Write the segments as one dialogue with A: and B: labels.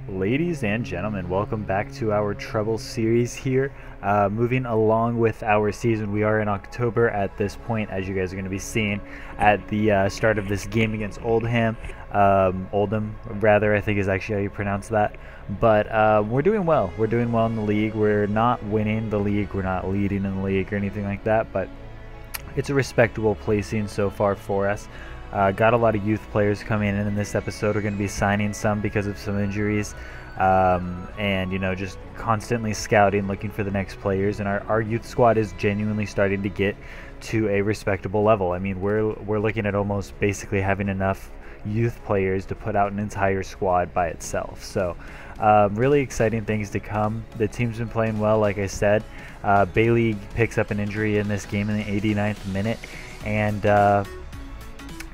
A: Ladies and gentlemen, welcome back to our Treble series here. Moving along with our season, we are in October at this point, as you guys are going to be seeing at the start of this game against Oldham. Oldham, rather, I think is actually how you pronounce that. But we're doing well. We're doing well in the league. We're not winning the league. We're not leading in the league or anything like that. But it's a respectable placing so far for us. Got a lot of youth players coming in this episode. We're going to be signing some because of some injuries, and just constantly scouting, looking for the next players. And our youth squad is genuinely starting to get to a respectable level. I mean, we're looking at almost basically having enough youth players to put out an entire squad by itself. So really exciting things to come. The team's been playing well, like I said. Bailey picks up an injury in this game in the 89th minute, and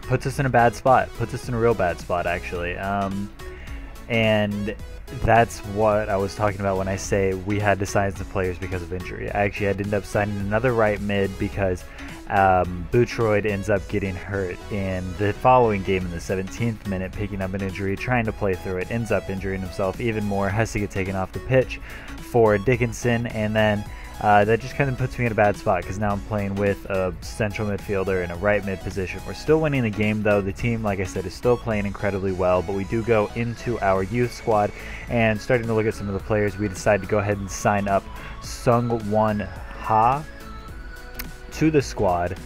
A: puts us in a bad spot. Puts us in a real bad spot, actually. And that's what I was talking about when I say we had to sign some players because of injury. I actually had to end up signing another right mid because Bootroyd ends up getting hurt in the following game in the 17th minute, picking up an injury, trying to play through it, ends up injuring himself even more, has to get taken off the pitch for Dickinson, and then that just kind of puts me in a bad spot because now I'm playing with a central midfielder in a right mid position. We're still winning the game though. The team, like I said, is still playing incredibly well, but we do go into our youth squad and starting to look at some of the players. We decided to go ahead and sign up Sung-Won Ha to the squad.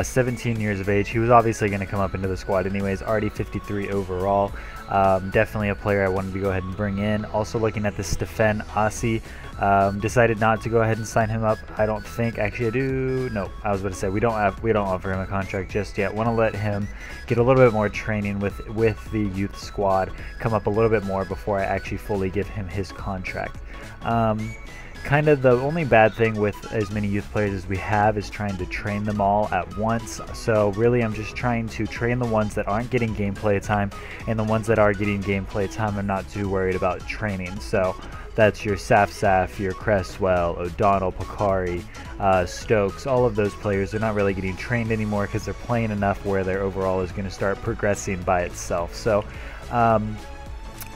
A: 17 years of age. He was obviously going to come up into the squad anyways, already 53 overall. Definitely a player I wanted to go ahead and bring in. Also looking at the Stefan Asi. Decided not to go ahead and sign him up. I don't think, actually I do, no, I was about to say we don't offer him a contract just yet. Want to let him get a little bit more training with the youth squad, come up a little bit more before I actually fully give him his contract. Kind of the only bad thing with as many youth players as we have is trying to train them all at once. So really I'm just trying to train the ones that aren't getting gameplay time, and the ones that are getting gameplay time I'm not too worried about training. So that's your Saf, your Cresswell, O'Donnell, Picari, Stokes, all of those players. They're not really getting trained anymore because they're playing enough where their overall is going to start progressing by itself. So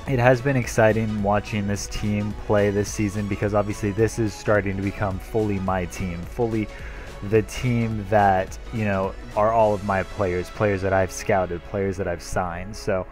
A: it has been exciting watching this team play this season because obviously this is starting to become fully my team, fully the team that, are all of my players that I've scouted, players that I've signed. So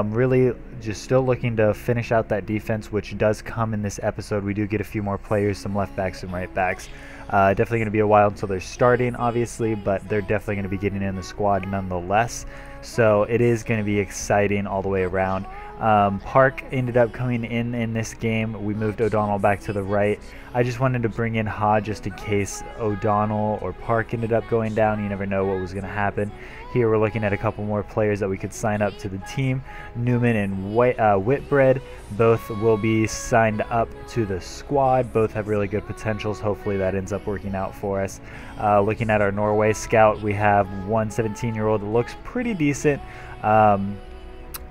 A: really just still looking to finish out that defense, which does come in this episode. We do get a few more players, some left backs, some right backs. Definitely going to be a while until they're starting, obviously, but they're definitely going to be getting in the squad nonetheless. So it is going to be exciting all the way around. Park ended up coming in this game. We moved O'Donnell back to the right. I just wanted to bring in Ha just in case O'Donnell or Park ended up going down. You never know what was going to happen. Here we're looking at a couple more players that we could sign up to the team. Newman and Whitbread both will be signed up to the squad. Both have really good potentials. Hopefully that ends up working out for us. Looking at our Norway scout, we have one 17-year-old that looks pretty decent.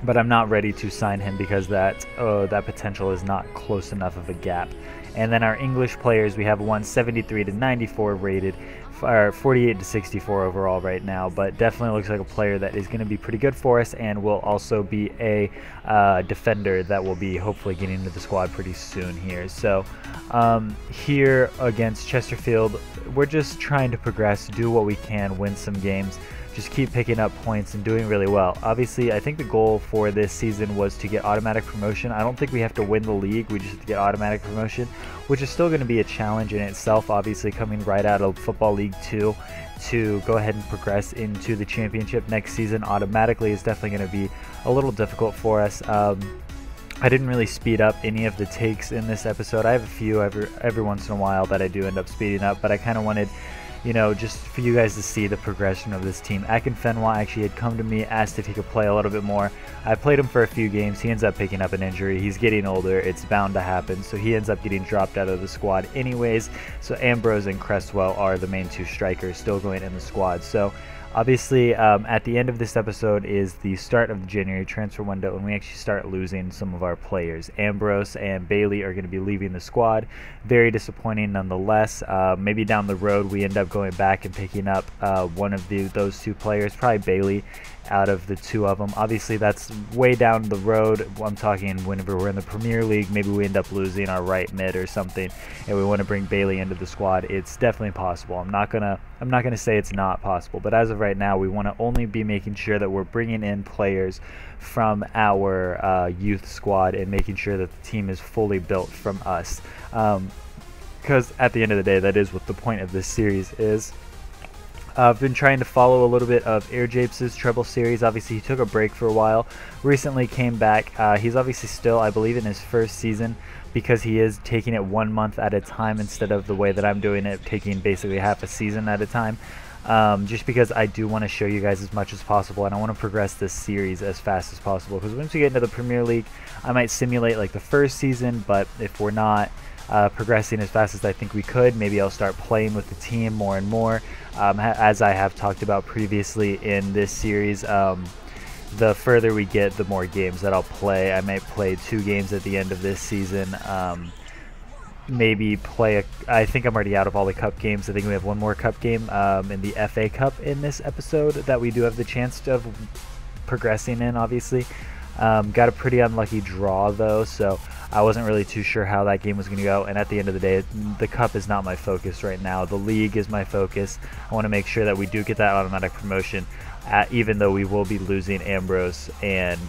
A: But I'm not ready to sign him because that potential is not close enough of a gap. And then our English players, we have one 73 to 94 rated, or 48 to 64 overall right now, but definitely looks like a player that is going to be pretty good for us and will also be a defender that will be hopefully getting into the squad pretty soon here. So here against Chesterfield, we're just trying to progress, do what we can, win some games. Just keep picking up points and doing really well. Obviously, I think the goal for this season was to get automatic promotion. I don't think we have to win the league. We just have to get automatic promotion, which is still going to be a challenge in itself, obviously coming right out of Football League 2 to go ahead and progress into the championship next season automatically is definitely going to be a little difficult for us. I didn't really speed up any of the takes in this episode. I have a few every once in a while that I do end up speeding up, but I kind of wanted, just for you guys to see the progression of this team. Akinfenwa actually had come to me, asked if he could play a little bit more. I played him for a few games. He ends up picking up an injury. He's getting older. It's bound to happen. So he ends up getting dropped out of the squad anyways. So Ambrose and Cresswell are the main two strikers still going in the squad. So Obviously, at the end of this episode is the start of the January transfer window, and we actually start losing some of our players. Ambrose and Bailey are going to be leaving the squad. Very disappointing nonetheless. Maybe down the road we end up going back and picking up one of those two players, probably Bailey, out of the two of them. Obviously, that's way down the road. I'm talking whenever we're in the Premier League, maybe we end up losing our right mid or something, and we want to bring Bailey into the squad. It's definitely possible. I'm not gonna say it's not possible, but as of right now, we want to only be making sure that we're bringing in players from our youth squad and making sure that the team is fully built from us. Because at the end of the day, that is what the point of this series is. I've been trying to follow a little bit of AirJapes' Treble series. Obviously, he took a break for a while, recently came back. He's obviously still, I believe, in his first season, because he is taking it 1 month at a time instead of the way that I'm doing it, taking basically half a season at a time. Just because I do want to show you guys as much as possible, and I want to progress this series as fast as possible, because once we get into the Premier League, I might simulate like the first season, but if we're not progressing as fast as I think we could, maybe I'll start playing with the team more and more. As I have talked about previously in this series, the further we get, the more games that I'll play. I might play 2 games at the end of this season. Maybe play I think I'm already out of all the cup games. I think we have one more cup game in the FA Cup in this episode that we do have the chance of progressing in, obviously. Got a pretty unlucky draw though, so I wasn't really too sure how that game was going to go, and at the end of the day, the cup is not my focus right now. The league is my focus. I want to make sure that we do get that automatic promotion, even though we will be losing Ambrose and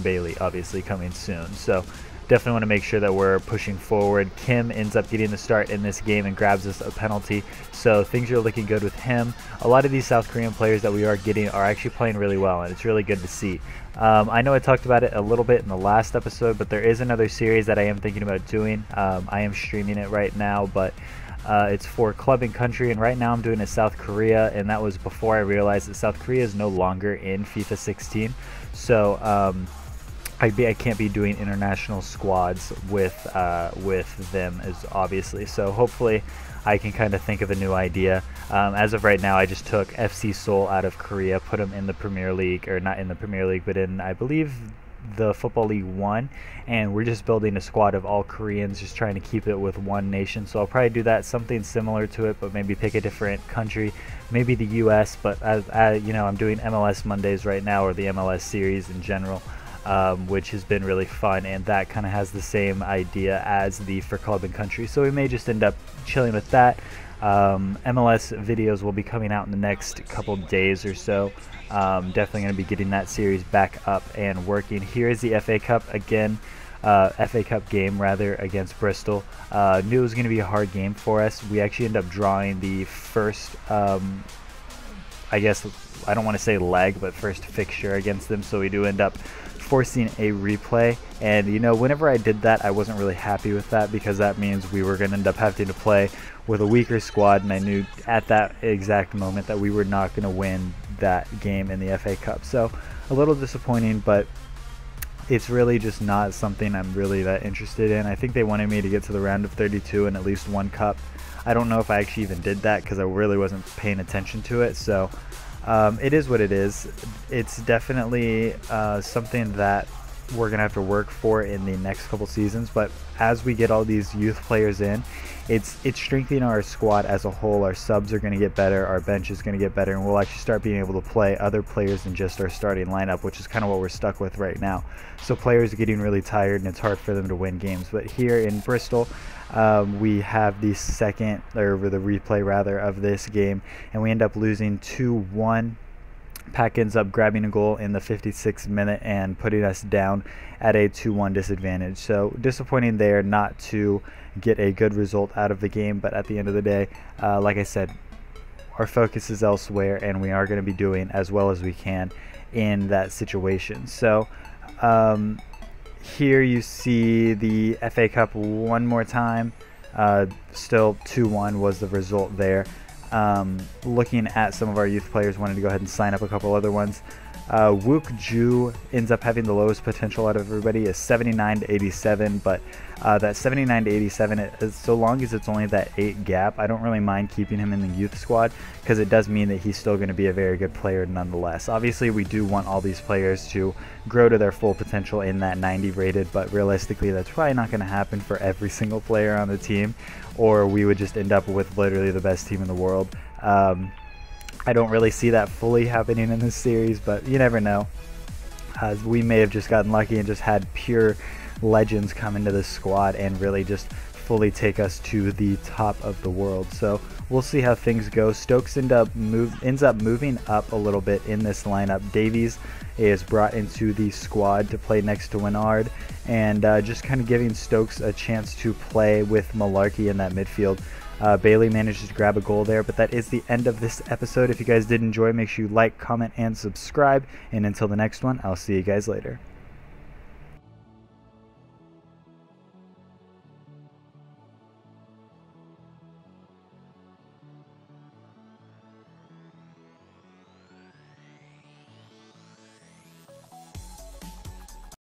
A: Bailey obviously coming soon. So definitely want to make sure that we're pushing forward. Kim ends up getting the start in this game and grabs us a penalty, so things are looking good with him. A lot of these South Korean players that we are getting are actually playing really well, and it's really good to see. I know I talked about it a little bit in the last episode, but there is another series that I am thinking about doing. I am streaming it right now, but it's for club and country, and right now I'm doing it South Korea, and that was before I realized that South Korea is no longer in FIFA 16. So I can't be doing international squads with them, as obviously. So hopefully I can kind of think of a new idea. As of right now, I just took FC Seoul out of Korea, put them in the Premier League, or not in the Premier League, but in, I believe, the Football League 1, and we're just building a squad of all Koreans, just trying to keep it with one nation. So I'll probably do that, something similar to it, but maybe pick a different country, maybe the US. But as you know, I'm doing MLS Mondays right now, or the MLS series in general, which has been really fun, and that kind of has the same idea as the for club and country. So we may just end up chilling with that. MLS videos will be coming out in the next couple days or so. Definitely going to be getting that series back up and working. Here is the FA Cup again, FA Cup game rather, against Bristol. Knew it was going to be a hard game for us. We actually end up drawing the first, I guess, I don't want to say leg, but first fixture against them, so we do end up forcing a replay. And you know, whenever I did that, I wasn't really happy with that, because that means we were going to end up having to play with a weaker squad, and I knew at that exact moment that we were not going to win that game in the FA Cup. So a little disappointing, but it's really just not something I'm really that interested in. I think they wanted me to get to the round of 32 and at least one cup. I don't know if I actually even did that, because I really wasn't paying attention to it. So it is what it is. It's definitely something that we're gonna have to work for in the next couple seasons, but as we get all these youth players in, it's strengthening our squad as a whole. Our subs are going to get better, our bench is going to get better, and we'll actually start being able to play other players than just our starting lineup, which is kind of what we're stuck with right now. So players are getting really tired, and it's hard for them to win games. But here in Bristol, we have the second, or the replay rather, of this game, and we end up losing 2-1. Pack ends up grabbing a goal in the 56th minute and putting us down at a 2-1 disadvantage. So disappointing there not to get a good result out of the game, but at the end of the day, like I said, our focus is elsewhere, and we are going to be doing as well as we can in that situation. So here you see the FA Cup one more time. Still 2-1 was the result there. Looking at some of our youth players, wanted to go ahead and sign up a couple other ones. Wook Ju ends up having the lowest potential out of everybody, is 79 to 87, but that 79 to 87, so long as it's only that 8 gap, I don't really mind keeping him in the youth squad, because it does mean that he's still going to be a very good player nonetheless. Obviously, we do want all these players to grow to their full potential in that 90 rated, but realistically, that's probably not going to happen for every single player on the team, or we would just end up with literally the best team in the world. I don't really see that fully happening in this series, but you never know. We may have just gotten lucky and just had pure legends come into this squad and really just fully take us to the top of the world. So we'll see how things go. Stokes ends up moving up a little bit in this lineup. Davies is brought into the squad to play next to Winard, and just kind of giving Stokes a chance to play with Malarkey in that midfield. Bailey manages to grab a goal there, but that is the end of this episode. If you guys did enjoy, make sure you like, comment, and subscribe. And until the next one, I'll see you guys later.